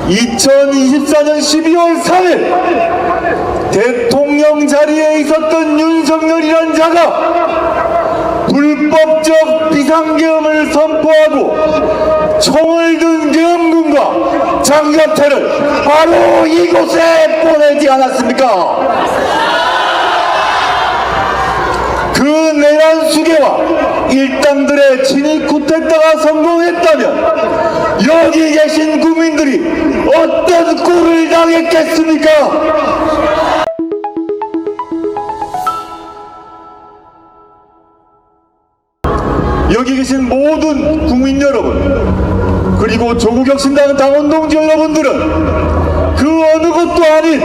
2024년 12월 3일 대통령 자리에 있었던 윤석열이란 자가 불법적 비상계엄을 선포하고 총을 든 계엄군과 장갑차를 바로 이곳에 보내지 않았습니까? 그 내란 수계와 일당들의 진입 쿠데타가 성공했다면 여기 계신 국민들이 어떤 꼴을 당했겠습니까? 여기 계신 모든 국민 여러분, 그리고 조국혁신당 당원동지 여러분들은 그 어느 것도 아닌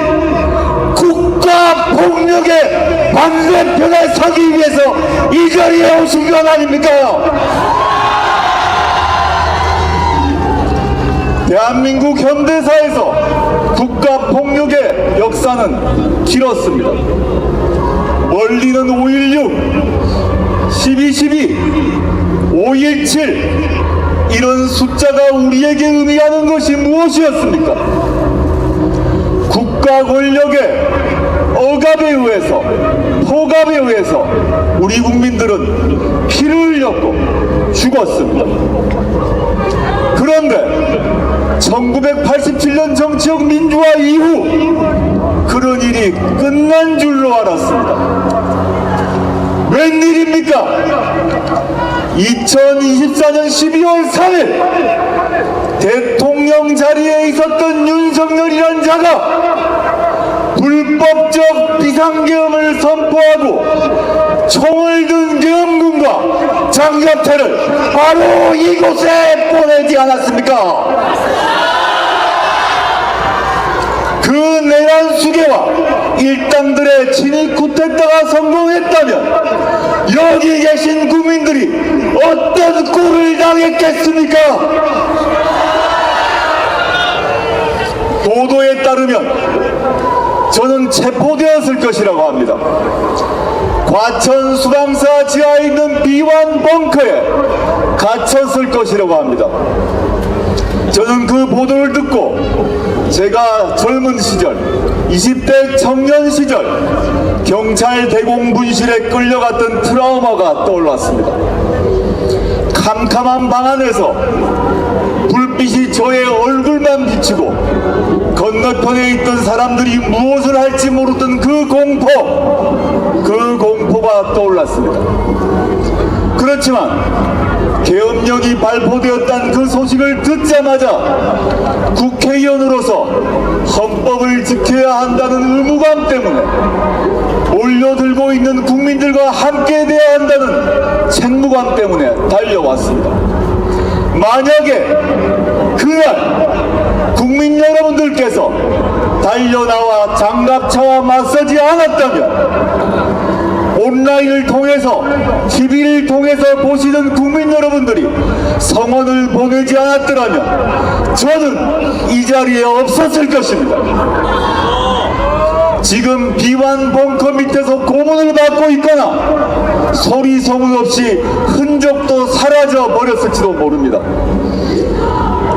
국가 폭력의 반대편에 서기 위해서 이 자리에 오신 건 아닙니까? 대한민국 현대사에서 국가 폭력의 역사는 길었습니다. 멀리는 5.16, 12.12, 5.17 이런 숫자가 우리에게 의미하는 것이 무엇이었습니까? 국가 권력의 억압에 의해서, 포갑에 의해서 우리 국민들은 피를 흘렸고 죽었습니다. 그런데 1987년 정치적 민주화 이후 그런 일이 끝난 줄로 알았습니다. 웬일입니까? 2024년 12월 3일 대통령 자리에 있었던 윤석열이란 자가 불법적 비상계엄을 선포하고 총을 든 계엄군과 장갑차를 바로 이곳에 보내지 않았습니까? 그 내란 수계와 일당들의 진입 쿠데타가 성공했다면 여기 계신 국민들이 어떤 꼴을 당했겠습니까? 보도에 따르면 저는 체포되었을 것이라고 합니다. 과천 수방사 지하에 있는 B1 벙커에 갇혔을 것이라고 합니다. 저는 그 보도를 듣고 제가 젊은 시절 20대 청년 시절 경찰 대공분실에 끌려갔던 트라우마가 떠올랐습니다. 캄캄한 방 안에서 불빛이 저의 얼굴만 비치고 건너편에 있던 사람들이 무엇을 할지 모르던 그 공포가 떠올랐습니다. 그렇지만 계엄령이 발포되었다는 그 소식을 듣자마자 국회의원으로서 헌법을 지켜야 한다는 의무감 때문에 몰려들고 있는 국민들과 함께 돼야 한다는 책무감 때문에 달려왔습니다. 만약에 그날 국민 여러분들께서 달려나와 장갑차와 맞서지 않았다면 온라인을 통해서 TV를 통해서 보시는 국민 여러분들이 성원을 보내지 않았더라면 저는 이 자리에 없었을 것입니다. 지금 B1 벙커 밑에서 고문을 받고 있거나 소리 소문 없이 흔적도 사라져 버렸을지도 모릅니다.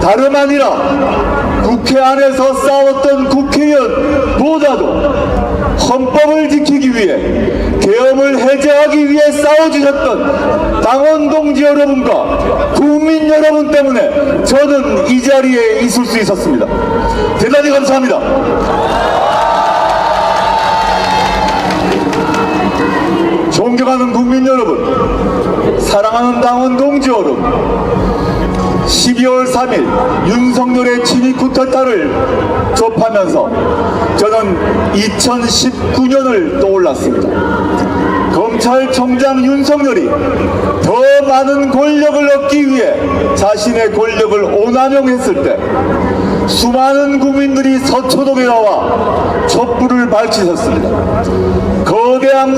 다름 아니라 국회 안에서 싸웠던 국회의원보다도 헌법을 지키기 위해 계엄을 해제하기 위해 싸워주셨던 당원동지 여러분과 국민 여러분 때문에 저는 이 자리에 있을 수 있었습니다. 대단히 감사합니다. 존경하는 국민 여러분, 사랑하는 당원동지 여러분, 12월 3일 윤석열의 진입 쿠데타를 접하면서 저는 2019년을 떠올랐습니다. 검찰총장 윤석열이 더 많은 권력을 얻기 위해 자신의 권력을 오남용했을 때 수많은 국민들이 서초동에 나와 촛불을 밝히셨습니다. 거대한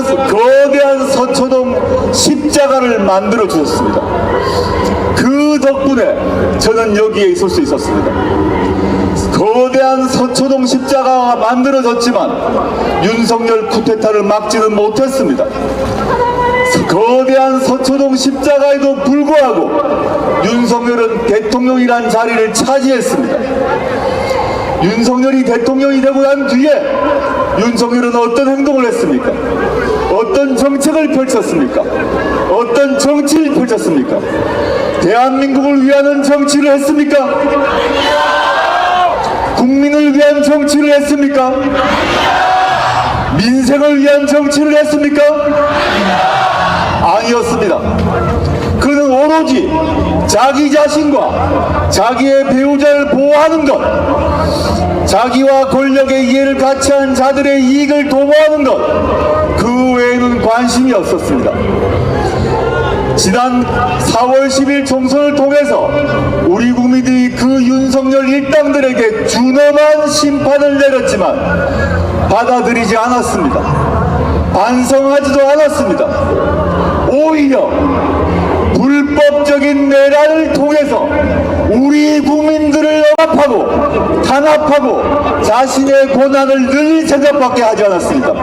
서초동 십자가를 만들어 주셨습니다. 그 덕분에 저는 여기에 있을 수 있었습니다. 거대한 서초동 십자가가 만들어졌지만 윤석열 쿠데타를 막지는 못했습니다. 거대한 서초동 십자가에도 불구하고 윤석열은 대통령이란 자리를 차지했습니다. 윤석열이 대통령이 되고 난 뒤에 윤석열은 어떤 행동을 했습니까? 어떤 정책을 펼쳤습니까? 어떤 정치를 펼쳤습니까? 대한민국을 위하는 정치를 했습니까? 국민을 위한 정치를 했습니까? 민생을 위한 정치를 했습니까? 아니었습니다. 그는 오로지 자기 자신과 자기의 배우자를 보호하는 것, 자기와 권력의 이해를 같이 한 자들의 이익을 도모하는 것, 그 외에는 관심이 없었습니다. 지난 4월 10일 총선을 통해서 우리 국민들이 그 윤석열 일당들에게 준엄한 심판을 내렸지만 받아들이지 않았습니다. 반성하지도 않았습니다. 오히려 불법적인 내란을 통해서 우리 국민들을 억압하고 탄압하고 자신의 고난을 늘 생각밖에 하지 않았습니다.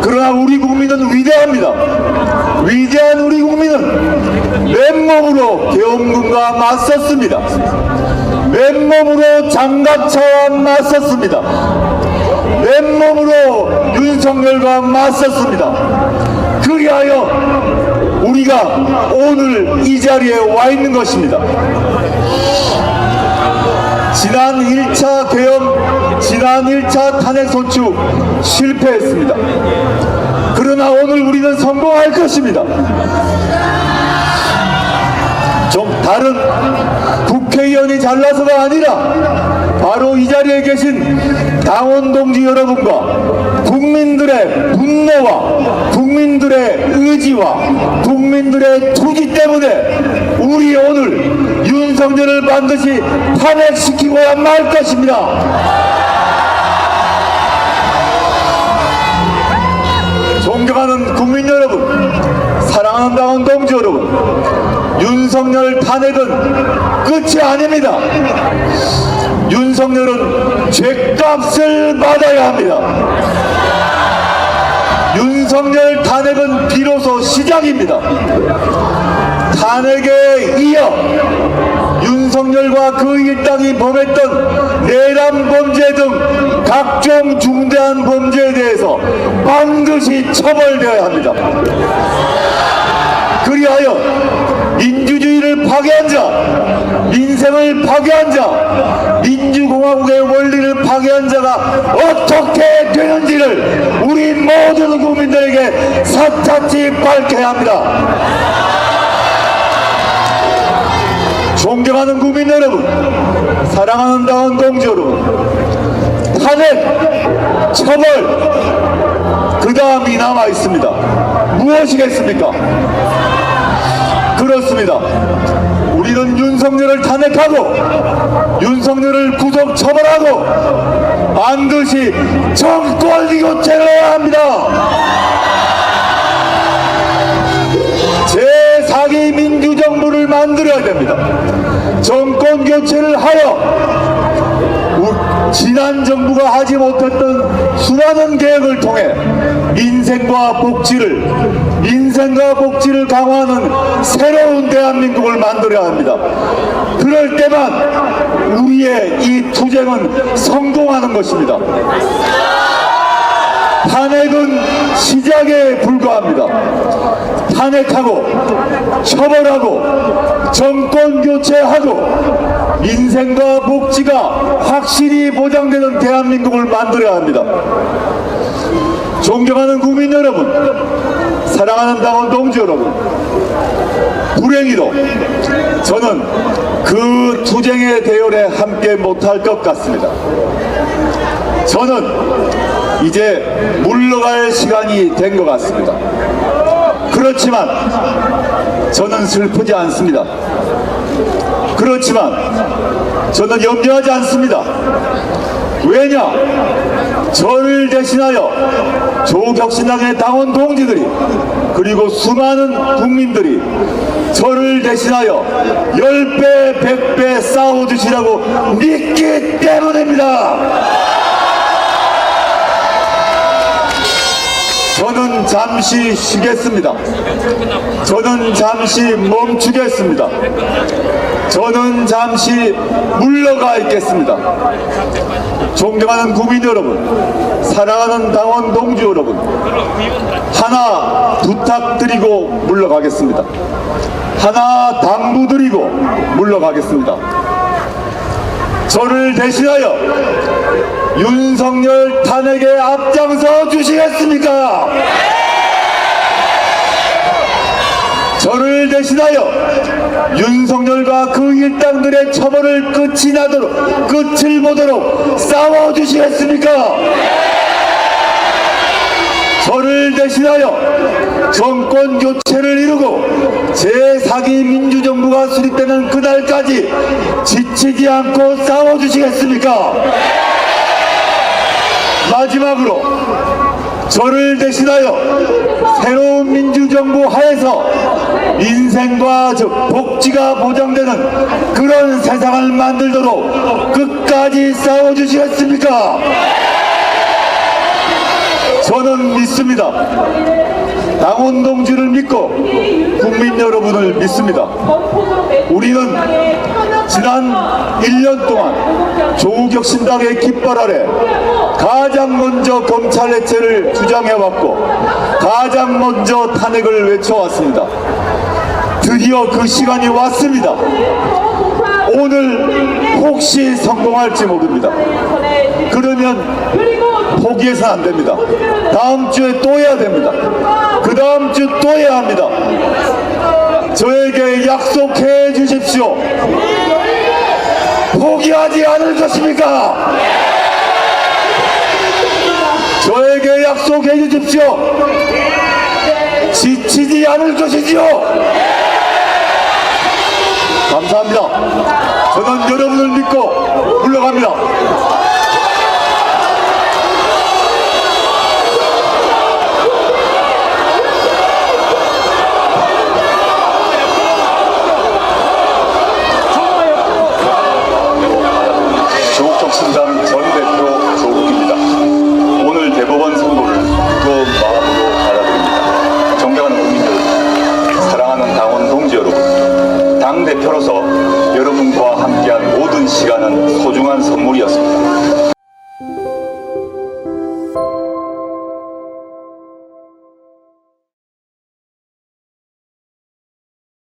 그러나 우리 국민은 위대합니다. 위대한 우리 국민은 맨몸으로 계엄군과 맞섰습니다. 맨몸으로 장갑차와 맞섰습니다. 맨몸으로 윤석열과 맞섰습니다. 그리하여 우리가 오늘 이 자리에 와 있는 것입니다. 지난 1차 계엄, 지난 1차 탄핵소추 실패했습니다. 그러나 오늘 우리는 성공할 것입니다. 좀 다른 국회의원이 잘나서가 아니라 바로 이 자리에 계신 당원 동지 여러분과 국민들의 분노와 국민들의 의지와 국민들의 투지 때문에 우리 오늘 윤석열을 반드시 탄핵시키고야 말 것입니다. 존경하는 국민 여러분, 사랑하는 당원 동지 여러분, 윤석열 탄핵은 끝이 아닙니다. 윤석열은 죄값을 받아야 합니다. 윤석열 탄핵은 비로소 시작입니다. 탄핵에 이어 윤석열과 그 일당이 범했던 내란 범죄 등 각종 중대한 범죄에 대해서 반드시 처벌되어야 합니다. 그리하여 민주주의를 파괴한 자, 민생을 파괴한 자, 민주공화국의 원리를 파괴한 자가 어떻게 되는지를 우리 모든 국민들에게 사차치 밝혀야 합니다. 존경하는 국민 여러분, 사랑하는 당원 동지 여러분, 탄핵, 처벌, 그 다음이 남아 있습니다. 무엇이겠습니까? 그렇습니다. 우리는 윤석열을 탄핵하고 윤석열을 구속 처벌하고 반드시 정권 교체를 해야 합니다. 제4기 민주정부를 만들어야 됩니다. 정권 교체를 하여 지난 정부가 하지 못했던 수많은 계획을 통해 민생과 복지를 강화하는 새로운 대한민국을 만들어야 합니다. 그럴 때만 우리의 이 투쟁은 성공하는 것입니다. 탄핵은 시작에 불과합니다. 탄핵하고 처벌하고 정권 교체하고 민생과 복지가 확실히 보장되는 대한민국을 만들어야 합니다. 존경하는 국민 여러분, 사랑하는 당원 동지 여러분, 불행히도 저는 그 투쟁의 대열에 함께 못할 것 같습니다. 저는 이제 물러갈 시간이 된 것 같습니다. 그렇지만 저는 슬프지 않습니다. 그렇지만 저는 염려하지 않습니다. 왜냐? 저를 대신하여 조국혁신당의 당원 동지들이 그리고 수많은 국민들이 저를 대신하여 10배, 100배 싸워주시라고 믿기 때문입니다. 저는 잠시 쉬겠습니다. 저는 잠시 멈추겠습니다. 저는 잠시 물러가 있겠습니다. 존경하는 국민 여러분, 사랑하는 당원 동지 여러분, 하나 부탁드리고 물러가겠습니다. 하나 당부드리고 물러가겠습니다. 저를 대신하여 윤석열 탄핵에 앞장서 주시겠습니까? 저를 대신하여 윤석열과 그 일당들의 처벌을 끝을 보도록 싸워주시겠습니까? 저를 대신하여 정권 교체를 이루고 제4기 민주정부가 수립되는 그날까지 지치지 않고 싸워주시겠습니까? 마지막으로 저를 대신하여 새로운 민주정부 하에서 인생과 복지가 보장되는 그런 세상을 만들도록 끝까지 싸워주시겠습니까? 저는 믿습니다. 당원 동지를 믿고 국민 여러분을 믿습니다. 우리는 지난 1년 동안 조국혁신당의 깃발 아래 가장 먼저 검찰 해체를 주장해왔고 가장 먼저 탄핵을 외쳐왔습니다. 드디어 그 시간이 왔습니다. 오늘 혹시 성공할지 모릅니다. 그러면 포기해서는 안 됩니다. 다음 주에 또 해야 됩니다. 그 다음 주 또 해야 합니다. 저에게 약속해 주십시오. 포기하지 않을 것입니까? 저에게 약속해 주십시오. 지치지 않을 것이지요. 감사합니다. 저는 여러분을 믿고 물러갑니다. 조국혁신당 전 대표 조국입니다. 오늘 대법원 선고를 무거운 마음으로 받아들입니다. 존경하는 국민 여러분, 사랑하는 당원 동지 여러분, 당대표로서 여러분과 함께한 모든 시간은 소중한 선물이었습니다.